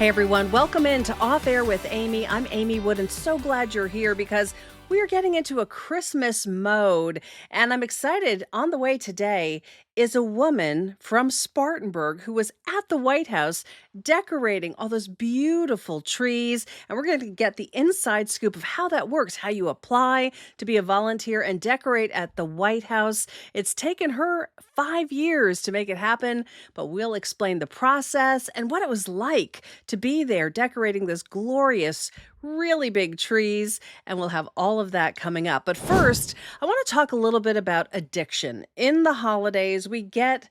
Hey everyone, welcome into Off Air with Amy. I'm Amy Wood and so glad you're here because we are getting into a Christmas mode and I'm excited. On the way today is a woman from Spartanburg who was at the White House decorating all those beautiful trees. And we're going to get the inside scoop of how that works, how you apply to be a volunteer and decorate at the White House. It's taken her 5 years to make it happen, but we'll explain the process and what it was like to be there decorating those glorious, really big trees. And we'll have all of that coming up. But first, I want to talk a little bit about addiction. In the holidays, we get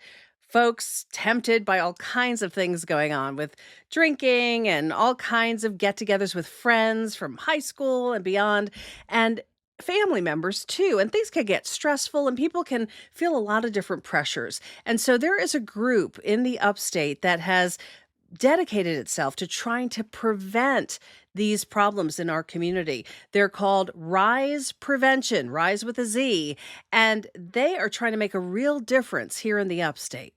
folks tempted by all kinds of things going on with drinking and all kinds of get-togethers with friends from high school and beyond. And family members too. And things can get stressful and people can feel a lot of different pressures. And so there is a group in the upstate that has dedicated itself to trying to prevent these problems in our community. They're called RIZE Prevention, RIZE with a Z, and they are trying to make a real difference here in the upstate.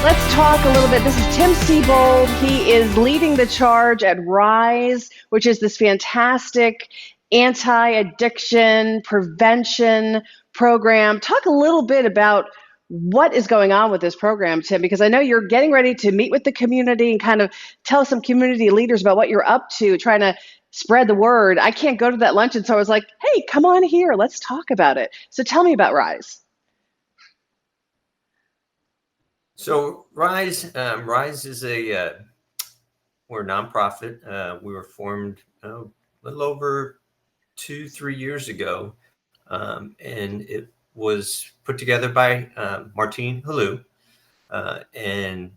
Let's talk a little bit. This is Tim Sebold. He is leading the charge at RIZE, which is this fantastic anti-addiction prevention program. Talk a little bit about what is going on with this program, Tim, because I know you're getting ready to meet with the community and kind of tell some community leaders about what you're up to, trying to spread the word. I can't go to that luncheon, so I was like, hey, come on here. Let's talk about it. So tell me about RIZE. So RIZE is we're a nonprofit. We were formed a little over 2-3 years ago, and it was put together by Martine Halou. And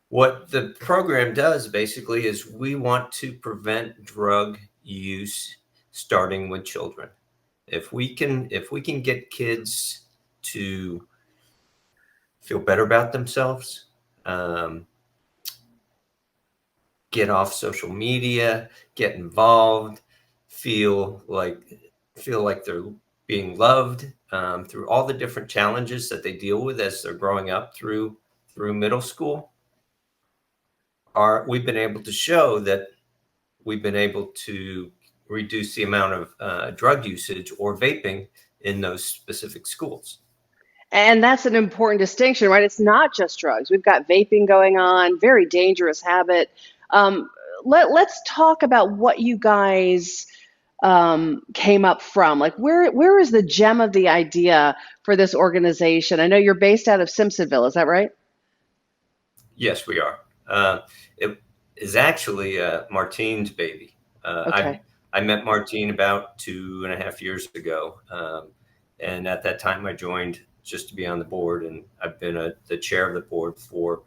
what the program does basically is we want to prevent drug use starting with children. If we can get kids to feel better about themselves, get off social media, get involved, feel like they're being loved through all the different challenges that they deal with as they're growing up through middle school. We've been able to show that we've been able to reduce the amount of drug usage or vaping in those specific schools. And that's an important distinction, right? It's not just drugs. We've got vaping going on, very dangerous habit. Let's talk about what you guys came up from. Like, where is the gem of the idea for this organization? I know you're based out of Simpsonville. Is that right? Yes, we are. It is actually Martine's baby. Okay. I met Martine about 2.5 years ago. And at that time I joined just to be on the board, and I've been the chair of the board for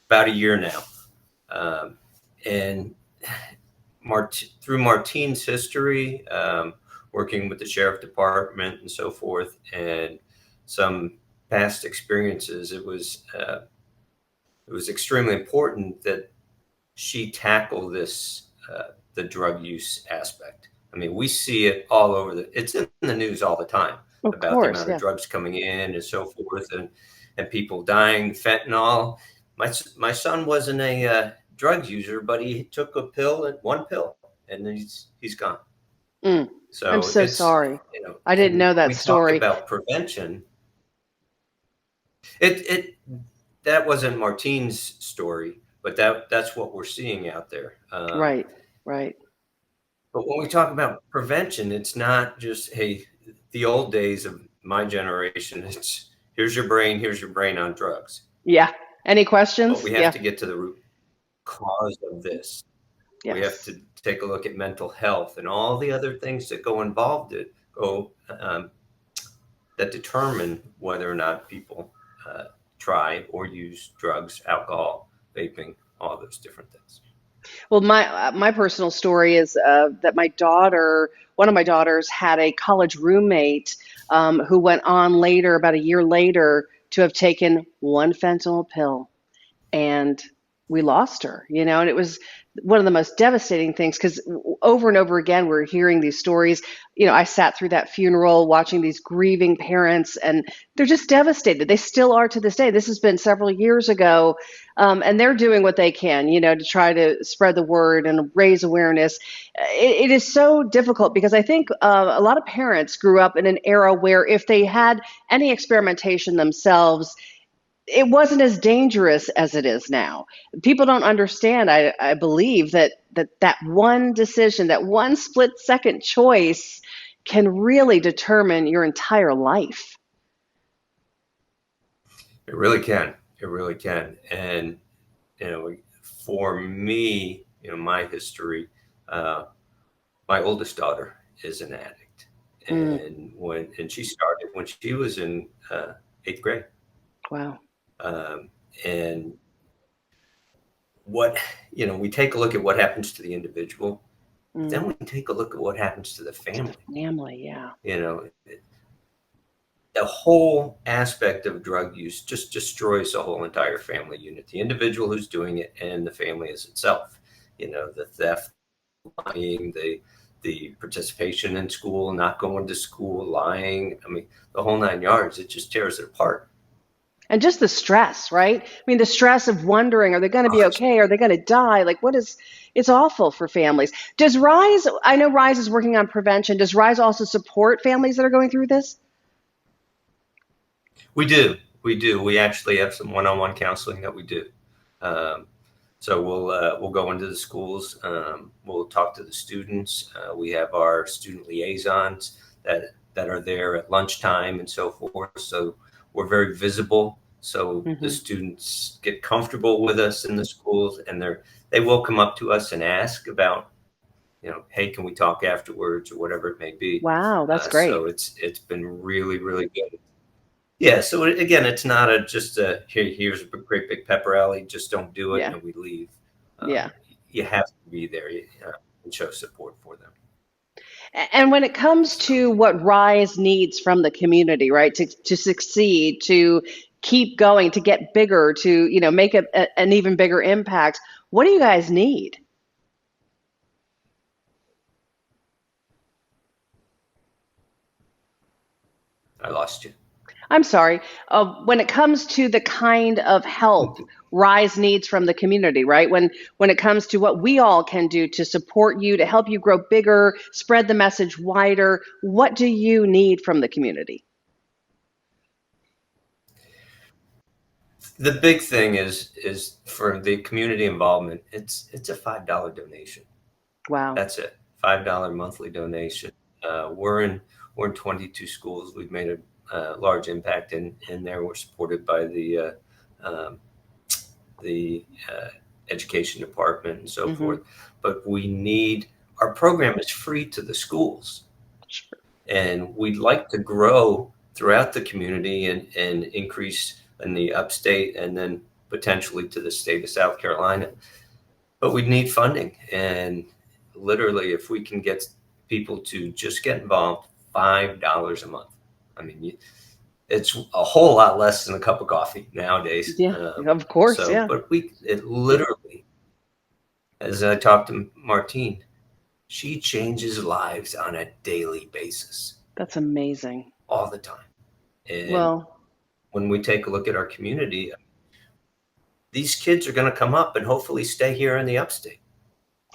about a year now. And through Martine's history, working with the sheriff department and so forth, and some past experiences, it was extremely important that she tackle this, the drug use aspect. I mean, we see it all over it's in the news all the time about the amount of drugs coming in and so forth, and people dying, fentanyl. My son wasn't a drug user, but he took one pill, and then he's gone. So I'm so sorry. I didn't know that story. Talk about prevention. That wasn't Martine's story, but that's what we're seeing out there. Right. But when we talk about prevention, it's not just, hey, the old days of my generation, it's here's your brain on drugs. Yeah. Any questions? But we have to get to the root cause of this. Yes. We have to take a look at mental health and all the other things that that determine whether or not people try or use drugs, alcohol, vaping, all those different things. Well, my personal story is that one of my daughters had a college roommate who went on later, about a year later, to have taken one fentanyl pill, and we lost her. And it was one of the most devastating things, because over and over again we're hearing these stories. I sat through that funeral watching these grieving parents, and they're just devastated. They still are to this day. This has been several years ago, and they're doing what they can, to try to spread the word and raise awareness. It is so difficult because I think a lot of parents grew up in an era where if they had any experimentation themselves, it wasn't as dangerous as it is now. People don't understand, I believe, that one decision, that one split second choice can really determine your entire life. It really can. It really can. And, for me, my history, my oldest daughter is an addict. Mm, And she started when she was in 8th grade. wow. Um, and we take a look at what happens to the individual, but then Mm, we take a look at what happens to the to the family. family, yeah. The whole aspect of drug use just destroys the whole entire family unit, the individual who's doing it and the family as itself. The theft, lying, the participation in school, not going to school, lying. I mean, the whole 9 yards. It just tears it apart. And just the stress, right? I mean, the stress of wondering, are they going to be okay? Are they going to die? Like, it's awful for families. Does RIZE, I know RIZE is working on prevention. Does RIZE also support families that are going through this? We do. We do. We actually have some one-on-one counseling that we do. Um, so we'll go into the schools. We'll talk to the students. We have our student liaisons that are there at lunchtime and so forth. So we're very visible. So the Hmm. students get comfortable with us in the schools, and they will come up to us and ask about, hey, can we talk afterwards or whatever it may be. Wow, that's great. So it's been really, really good. Yeah. So again, it's not just here's a great big pep rally. Just don't do it Yeah, and we leave. yeah. You have to be there and show support for them. And when it comes to what RISE needs from the community, right, to succeed, to keep going, to get bigger, to make an even bigger impact, what do you guys need? I lost you. I'm sorry. When it comes to the kind of help RISE needs from the community, right? When it comes to what we all can do to support you, to help you grow bigger, spread the message wider, what do you need from the community? The big thing is for the community involvement. It's a $5 donation. Wow. That's it. $5 monthly donation. We're in 22 schools. We've made a large impact in there. We're supported by um, the education department and so Hmm. forth. But we need our program is free to the schools, and we'd like to grow throughout the community and increase in the upstate and then potentially to the state of South Carolina. But we need funding, and literally, if we can get people to just get involved, $5 a month. I mean, it's a whole lot less than a cup of coffee nowadays. Yeah, of course. Yeah, But it literally, as I talked to Martine, she changes lives on a daily basis, that's amazing. all the time. And Well, when we take a look at our community, these kids are going to come up and hopefully stay here in the upstate.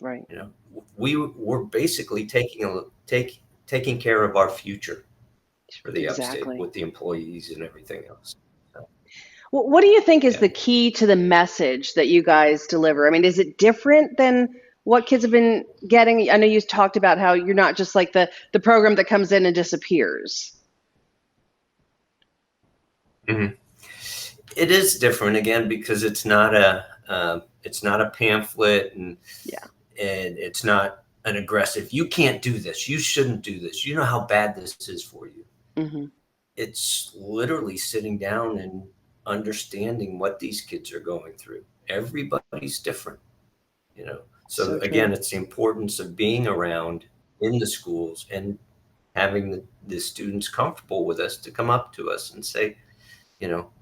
right. You know, we're basically taking care of our future for the upstate Exactly. with the employees and everything else. So, What do you think is yeah. the key to the message that you guys deliver? I mean, is it different than what kids have been getting? I know you talked about how you're not just like the program that comes in and disappears. Mhm. It is different again because it's not a pamphlet Yeah. and it's not an aggressive. You can't do this. You shouldn't do this. You know how bad this is for you. Hmm. It's literally sitting down and understanding what these kids are going through. Everybody's different. So So again, true. it's the importance of being around in the schools and having the students comfortable with us to come up to us and say,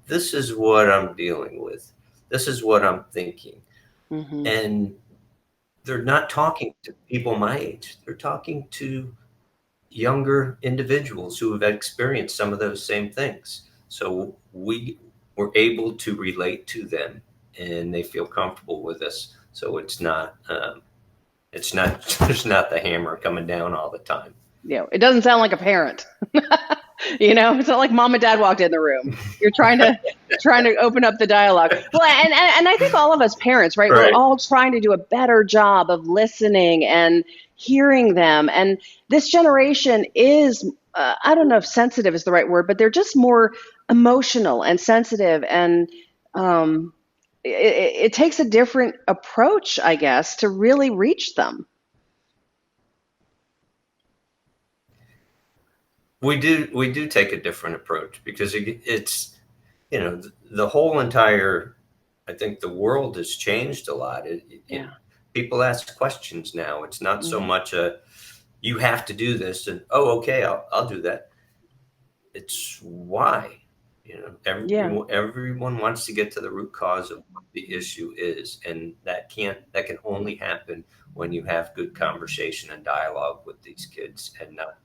this is what I'm dealing with. This is what I'm thinking. Hmm. And they're not talking to people my age. They're talking to younger individuals who have experienced some of those same things. So we were able to relate to them, and they feel comfortable with us. So it's not there's not the hammer coming down all the time. It doesn't sound like a parent. It's not like mom and dad walked in the room. You're trying to open up the dialogue. Well, and I think all of us parents, right? We're Right. all trying to do a better job of listening and hearing them. And this generation is, I don't know if sensitive is the right word, but they're just more emotional and sensitive. And it takes a different approach, I guess, to really reach them. We do take a different approach because it's the whole entire, I think the world has changed a lot. Yeah. People ask questions now. It's not so Mhm. much you have to do this and, oh, okay, I'll do that. It's why. Yeah. Everyone wants to get to the root cause of what the issue is, and that can only happen when you have good conversation and dialogue with these kids and not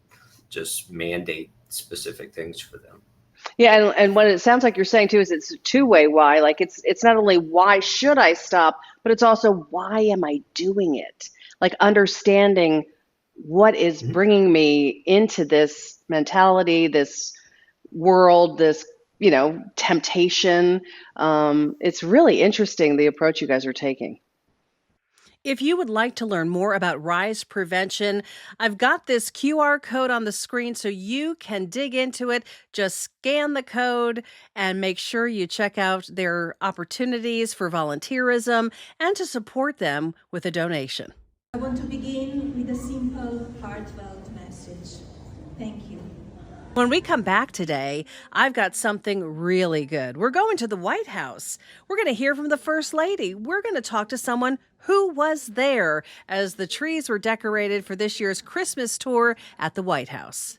just mandate specific things for them. Yeah, and what it sounds like you're saying too is it's a two-way why. Like it's not only why should I stop, but it's also why am I doing it? Like understanding what is Mhm. bringing me into this mentality, this world, this temptation. It's really interesting the approach you guys are taking. If you would like to learn more about RIZE Prevention, I've got this QR code on the screen so you can dig into it. Just scan the code and make sure you check out their opportunities for volunteerism and to support them with a donation. I want to begin with a simple, heartfelt message. Thank you. When we come back today, I've got something really good. We're going to the White House. We're going to hear from the First Lady. We're going to talk to someone who was there as the trees were decorated for this year's Christmas tour at the White House.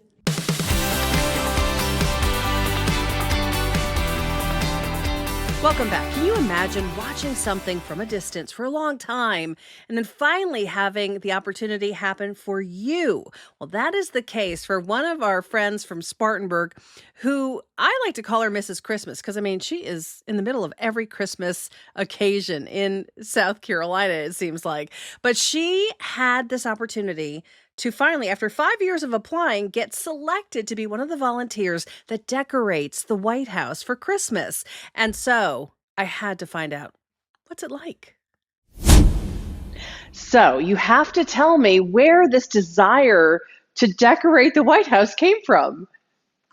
Welcome back. Can you imagine watching something from a distance for a long time and then finally having the opportunity happen for you? Well, that is the case for one of our friends from Spartanburg, who I like to call her Mrs. Christmas because, she is in the middle of every Christmas occasion in South Carolina, it seems like. But she had this opportunity to finally, after 5 years of applying, get selected to be one of the volunteers that decorates the White House for Christmas. And so I had to find out, what's it like? So you have to tell me where this desire to decorate the White House came from.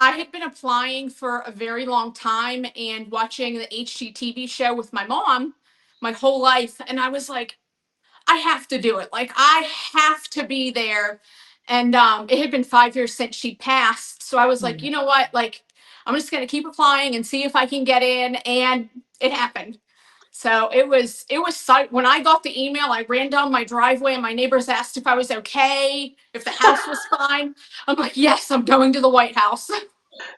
I had been applying for a very long time and watching the HGTV show with my mom my whole life. And I was like, I have to do it. Like, I have to be there. And it had been 5 years since she passed. So I was like, you know what? Like, I'm just going to keep applying and see if I can get in. And it happened. So when I got the email, I ran down my driveway and my neighbors asked if I was okay, if the house was fine. I'm like, yes, I'm going to the White House.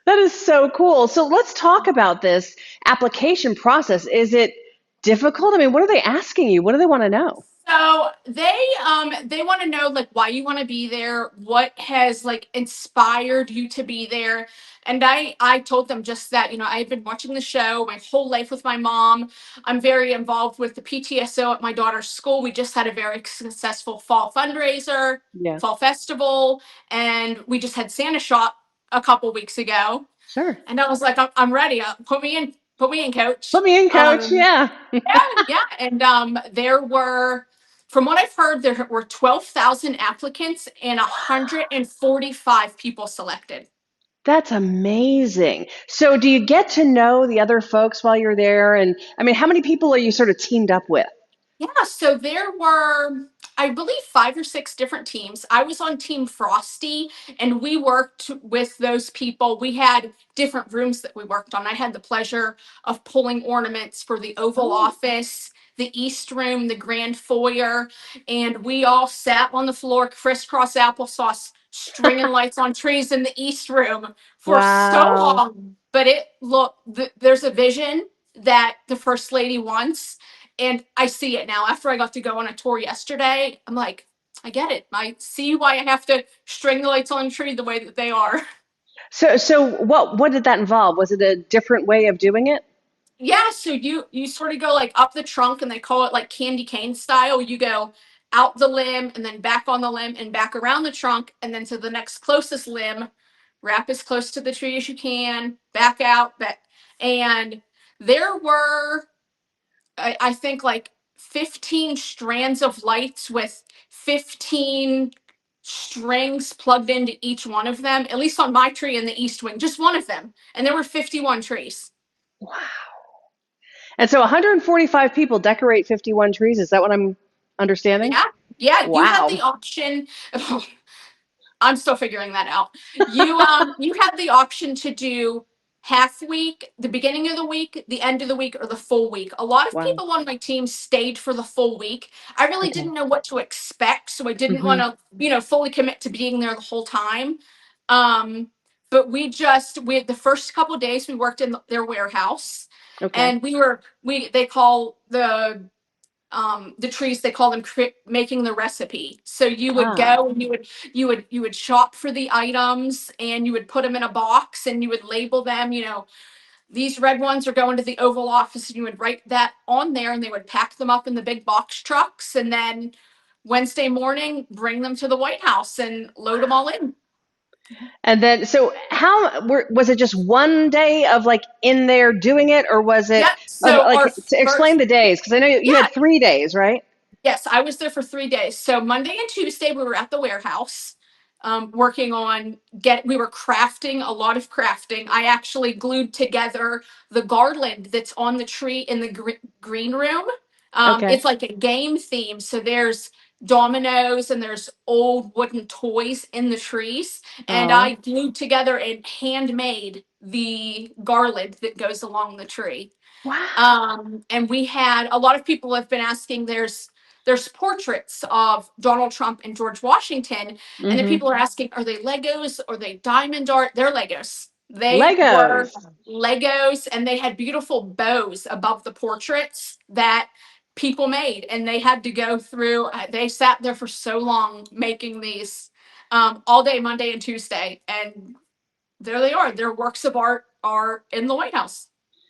That is so cool. So let's talk about this application process. Is it difficult? What are they asking you? What do they want to know? So they want to know like why you want to be there, what has like inspired you to be there. And I told them just that, I've been watching the show my whole life with my mom. I'm very involved with the PTSO at my daughter's school. We just had a very successful fall fundraiser, Yeah, fall festival, and we just had Santa shop a couple weeks ago. sure. And I was like, I'm ready. Put me in, coach. Put me in, coach. Yeah. Yeah. And there were, from what I've heard, there were 12,000 applicants and 145 people selected. That's amazing. So do you get to know the other folks while you're there? And how many people are you sort of teamed up with? Yeah, so there were, I believe, 5 or 6 different teams. I was on Team Frosty, and we worked with those people. We had different rooms that we worked on. I had the pleasure of pulling ornaments for the Oval Office, the East Room, the Grand Foyer, and we all sat on the floor, crisscross applesauce, stringing lights on trees in the East Room for so Wow. long. But there's a vision that the First Lady wants, And I see it now. After I got to go on a tour yesterday, I'm like, I get it. I see why I have to string the lights on the tree the way that they are. So what did that involve? Was it a different way of doing it? Yeah, so you sort of go like up the trunk, and they call it like candy cane style. You go out the limb and then back on the limb and back around the trunk and then to the next closest limb, wrap as close to the tree as you can, back out, back. And there were I think like 15 strands of lights with 15 strings plugged into each one of them, at least on my tree in the east wing, just one of them. And there were 51 trees. Wow. And so 145 people decorate 51 trees. Is that what I'm understanding? Yeah. Yeah. You had the Wow. option. I'm still figuring that out. You had the option to do half week, the beginning of the week, the end of the week, or the full week. A lot of Wow. people on my team stayed for the full week. I really Okay. didn't know what to expect, so I didn't want Hmm. to, fully commit to being there the whole time. But we had the first couple of days we worked in their warehouse, Okay. and they call the trees, they call them making the recipe. So you would Ah. go and you would shop for the items, and you would put them in a box, and you would label them, these red ones are going to the Oval Office, and you would write that on there, and they would pack them up in the big box trucks, and then Wednesday morning bring them to the White House and load them all in. And then, so was it just one day of like in there doing it, or was it Yep. So like our to explain first, the days? Because I know you yeah, had 3 days, right? yes, I was there for 3 days. So Monday and Tuesday we were at the warehouse, working on we were crafting, a lot of crafting. I actually glued together the garland that's on the tree in the green room. Okay. It's like a game theme. So there's dominoes and there's old wooden toys in the trees. And Oh, I glued together and handmade the garland that goes along the tree. wow. And we had a lot of people have been asking, there's portraits of Donald Trump and George Washington, and then Hmm. people are asking, are they Legos? Are they diamond art? They're Legos. They were Legos. Legos, and they had beautiful bows above the portraits that people made, and they had to go through. They sat there for so long making these, all day Monday and Tuesday, and there they are. Their works of art are in the White House.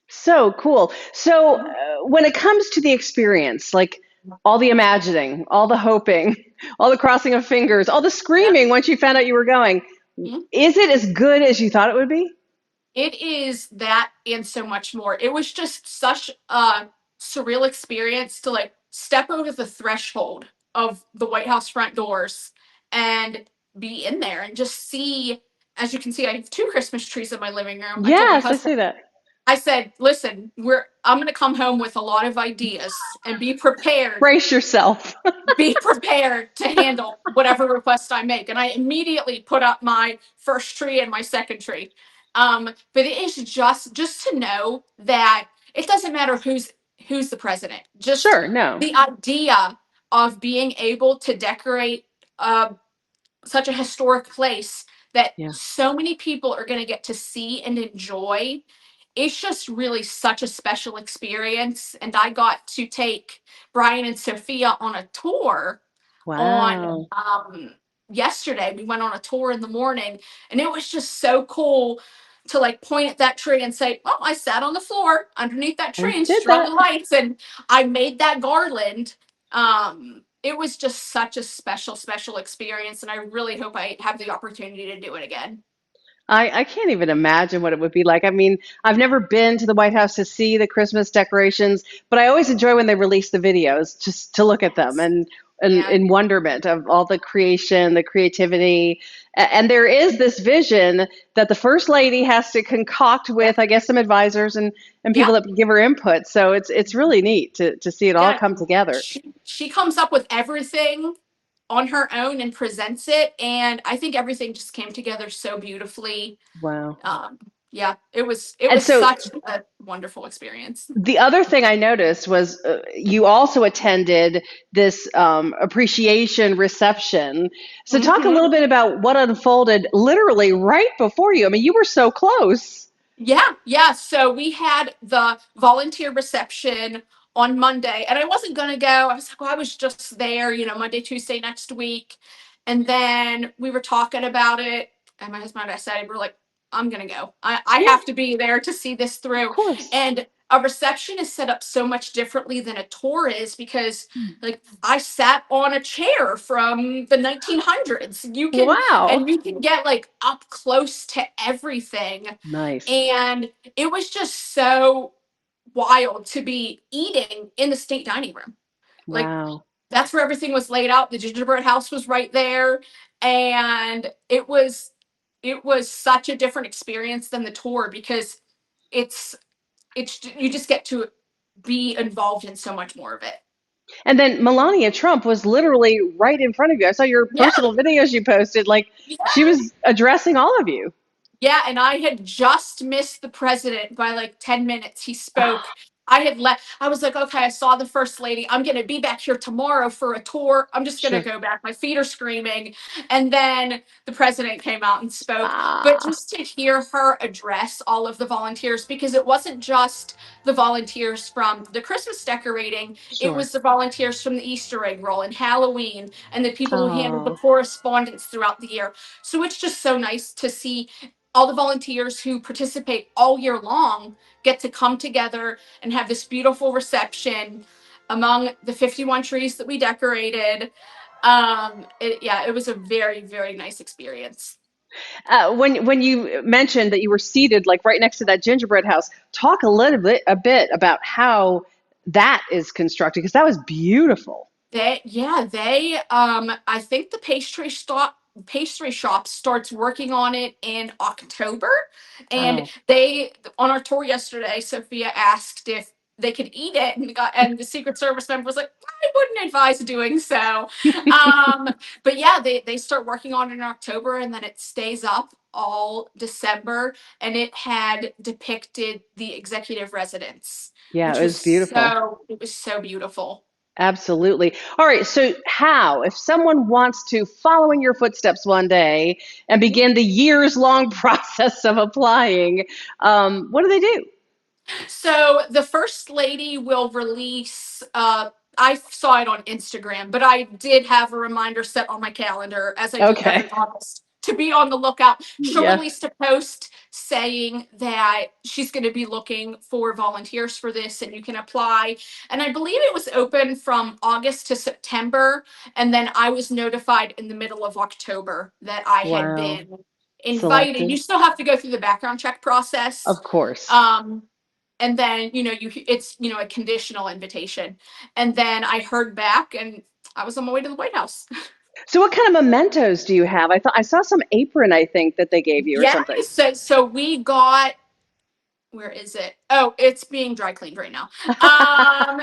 So cool. So when it comes to the experience, like all the imagining, all the hoping, all the crossing of fingers, all the Yeah. screaming once you found out you were going, Mhm. is it as good as you thought it would be? It is that and so much more. It was just such a surreal experience to like step over the threshold of the White House front doors and be in there and just see. As you can see, I have two Christmas trees in my living room. I told my Yes, I husband, see that. I said, listen, I'm going to come home with a lot of ideas, and Brace yourself. be prepared to handle whatever request I make. And I immediately put up my first tree and my second tree. But it is just to know that it doesn't matter who's the president. Just Sure, no. the idea of being able to decorate such a historic place that Yeah. so many people are going to get to see and enjoy. It's just really such a special experience. And I got to take Brian and Sophia on a tour on Wow. yesterday. We went on a tour in the morning, and it was just so cool to like point at that tree and say, oh, I sat on the floor underneath that And tree and did strung that. the lights, and I made that garland. It was just such a special experience, and I really hope I have the opportunity to do it again. I can't even imagine what it would be like. I mean, I've never been to the White House to see the Christmas decorations, but I always enjoy when they release the videos just to look at them Yes. and Yeah. in wonderment of all the creation, the creativity. And there is this vision that the First Lady has to concoct Yeah. with, I guess, some advisors and Yeah. people that give her input. So it's really neat to see it all Yeah. come together. She comes up with everything on her own and presents it, and I think everything just came together so beautifully. Wow. um yeah, it And was so such a wonderful experience. the other thing I noticed was you also attended this appreciation reception. So, talk a Hmm. little bit about what unfolded literally right before you. I mean, you were so close. Yeah, so we had the volunteer reception on Monday, and I wasn't gonna go. I was like, well, I was just there, Monday, Tuesday next week. And then we were talking about it, and my husband and I said, we're like, I'm gonna go. I Yeah, have to be there to see this of through. course. And a reception is set up so much differently than a tour is, because like I sat on a chair from the 1900s. Wow. You can get like up close to everything. Nice. And it was just so wild to be eating in the state dining room. Like, Wow. that's where everything was laid out. The gingerbread house was right there. And it was such a different experience than the tour, because it's you just get to be involved in so much more of it. And then Melania Trump was literally right in front of you. I saw your Yeah. personal videos you posted. Like Yeah. she was addressing all of you. Yeah, and I had just missed the president by like 10 minutes. He spoke. I had left. I was like, okay, I saw the first lady. I'm going to be back here tomorrow for a tour. I'm just going to Sure. go back. My feet are screaming. And then the president came out and spoke. But Ah, just to hear her address all of the volunteers, because it wasn't just the volunteers from the Christmas decorating, it sure. was the volunteers from the Easter egg roll and Halloween, and the people who handled the Oh, correspondence throughout the year. So it's just so nice to see all the volunteers who participate all year long get to come together and have this beautiful reception among the 51 trees that we decorated. It was a very, very nice experience. when you mentioned that you were seated like right next to that gingerbread house, talk a bit about how that is constructed because that was beautiful. I think the pastry shop starts working on it in October. And Oh, on our tour yesterday, Sophia asked if they could eat it, and the Secret Service member was like, I wouldn't advise doing so. But yeah, they start working on it in October, and then it stays up all December, and it had depicted the executive residence, yeah, which it was beautiful. it was so beautiful. Absolutely. All right. So, if someone wants to follow in your footsteps one day and begin the years long process of applying, what do they do? So the first lady will release. I saw it on Instagram, but I did have a reminder set on my calendar, as I do Okay. every August, to be on the lookout. She'll Yeah. release a post saying that she's going to be looking for volunteers for this, and you can apply. And I believe it was open from August to September, and then I was notified in the middle of October that I had Wow. been invited. You Selected. still have to go through the background check process. Of course. And then it's a conditional invitation. And then I heard back, and I was on my way to the White House. So, what kind of mementos do you have? I saw some apron, I think, that they gave you or Yeah, something. so we got, where is it? Oh, it's being dry cleaned right now.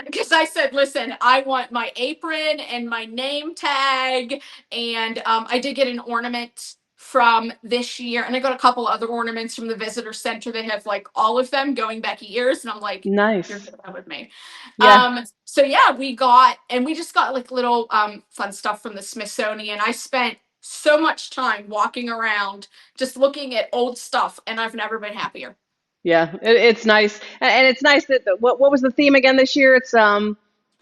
Because I said, listen, I want my apron and my name tag. And I did get an ornament from this year, and I got a couple other ornaments from the visitor center. They have like all of them going back years, and I'm like, you're Nice. good with me. Yeah. So yeah, we just got like little fun stuff from the Smithsonian. I spent so much time walking around just looking at old stuff, and I've never been happier. Yeah. It's nice. And it's nice that what was the theme again this year? It's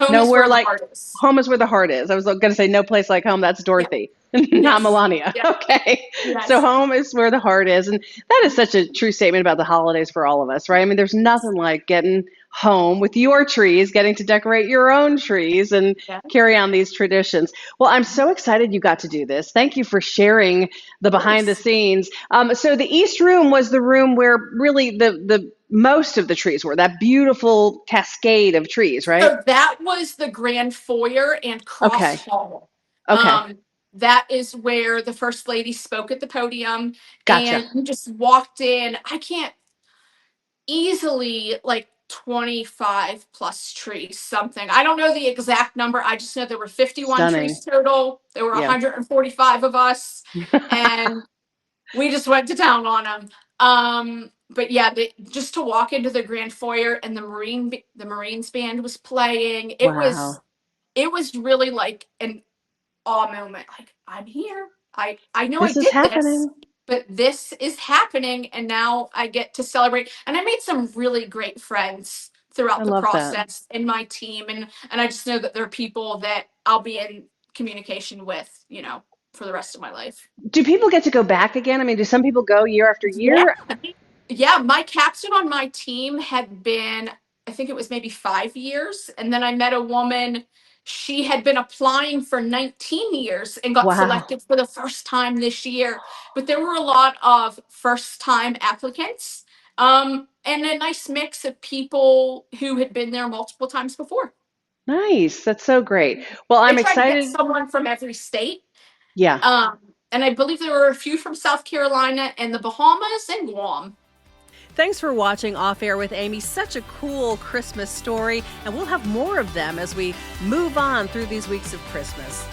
Home is nowhere where the like heart is. home is where the heart is. I was going to say no place like home. That's Yeah. Dorothy, not Yes. Melania. Yeah. Okay. So Yes. home is where the heart is. And that is such a true statement about the holidays for all of us, right? I mean, there's nothing like getting home with your trees, getting to decorate your own trees and Yeah. carry on these traditions. Well, I'm so excited you got to do this. Thank you for sharing the Of behind the course. scenes. So the East Room was the room where really the most of the trees were, that beautiful cascade of trees, right? So that was the grand foyer and cross Okay. hall. Okay. That is where the first lady spoke at the podium, Gotcha. and we just walked in. I can't easily like 25 plus trees, something. I don't know the exact number. I just know there were 51 Stunning. trees total. There were Yeah. 145 of us, and we just went to town on them. But yeah, just to walk into the grand foyer, and the Marines band was playing. Wow. It was really like an awe moment. Like, I'm here. I know I This is did this, happening. but this is happening, and now I get to celebrate. And I made some really great friends I throughout the love that. process in my team. And I just know that there are people that I'll be in communication with, for the rest of my life. Do people get to go back again? I mean, do some people go year after Yeah. year? Yeah, my captain on my team had been, I think it was maybe 5 years. And then I met a woman, she had been applying for 19 years and got Wow. selected for the first time this year. But there were a lot of first time applicants, and a nice mix of people who had been there multiple times before. Nice. That's so great. Well, They I'm tried to get excited. someone from every state. Yeah. Um, and I believe there were a few from South Carolina and the Bahamas and Guam. Thanks for watching Off Air with Amy. Such a cool Christmas story, and we'll have more of them as we move on through these weeks of Christmas.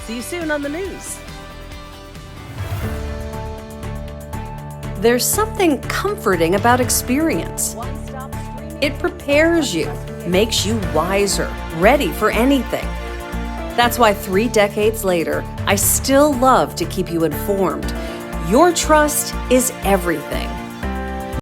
See you soon on the news. There's something comforting about experience. It prepares you, makes you wiser, ready for anything. That's why 3 decades later, I still love to keep you informed. Your trust is everything.